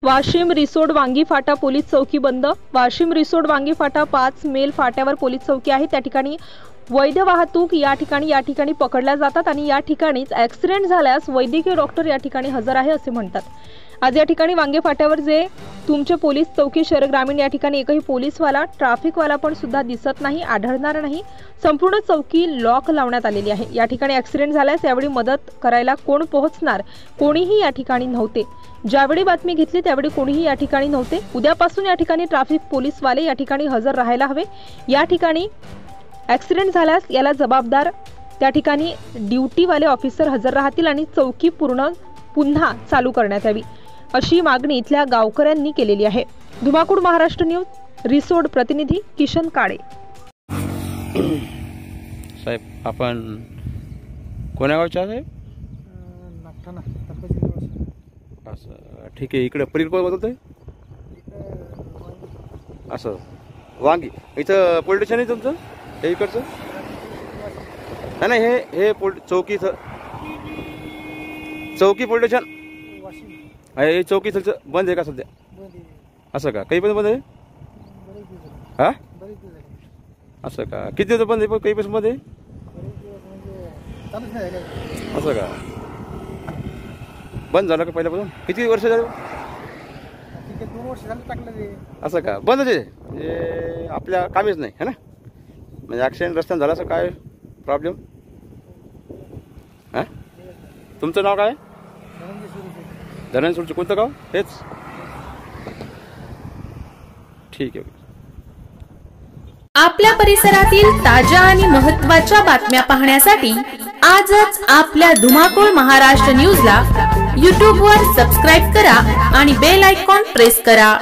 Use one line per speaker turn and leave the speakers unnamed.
वाशिम रिसोड वांगी फाटा पोलीस चौकी बंद। वाशिम रिसोड वांगी फाटा 5 मेल फाट्यावर पोलीस चौकी आहे। त्या ठिकाणी वैध वाहतूक या ठिकाणी पकडल्या जातात आणि या ठिकाणीच ॲक्सिडेंट झाल्यास वैद्यकीय डॉक्टर या ठिकाणी हजर आहे असे म्हणतात। आज या ठिकाणी वांगे फाट्यावर जे तुमचे पोलीस चौकी शहर ग्रामीण या ठिकाणी एकही पोलीसवाला ट्रॅफिकवाला पण सुद्धा दिसत नाही, आढळणार नाही। संपूर्ण चौकी लॉक लावण्यात आलेली आहे। या ठिकाणी ॲक्सिडेंट झाल्यास यावेळी मदत करायला कोण पोहोचणार, कोणीही या ठिकाणी नव्हते। ज्यावेळी बातमी घेतली त्यावेळी कोणीही या ठिकाणी नव्हते। उद्यापासून या ठिकाणी ट्रॅफिक पोलीसवाले या ठिकाणी हजर राहायला हवे। या ठिकाणी ॲक्सिडेंट झाल्यास याला जबाबदार त्या ठिकाणी ड्युटीवाले ऑफिसर हजर राहतील आणि चौकी पुन्हा चालू करण्यात यावी अशी मागणी इथल्या गावकऱ्यांनी केलेली आहे। धुमाकूळ महाराष्ट्र न्यूज रिसोड प्रतिनिधी किशन काळे।
साहेब आपण कोण्या गावचे आहे? असं ठीक आहे। इकडे परीर कोण बोलतोय? असं वांगी इथं पोलीस स्टेशन आहे तुमचं हे इकडचं? नाही हे चौकी पोलीस स्टेशन हे चौकी बंद आहे का सध्या? असं का? काही पण बंद आहे? हा असं का? किती दिवस बंद आहे? काही पैसे बंद आहे? असं का? बंद झालं का पहिल्यापासून? किती वर्ष झालं?
2 वर्ष झालं टाकलं।
असं का? बंदच आहे म्हणजे आपल्या कामीच नाही है ना? म्हणजे ॲक्सिडेंट रस्त्यानं झाला असं काय प्रॉब्लेम? हां तुमचं नाव काय? धनंजय सुरचे। कोणतं गाव? हेच ठीक आहे।
आपल्या परिसरातील ताज्या आणि महत्त्वाच्या बातम्या पाहण्यासाठी आजच आपल्या धुमाकूळ महाराष्ट्र न्यूजला YouTube वर सबस्क्राइब करा आणि बेल आयकॉन प्रेस करा।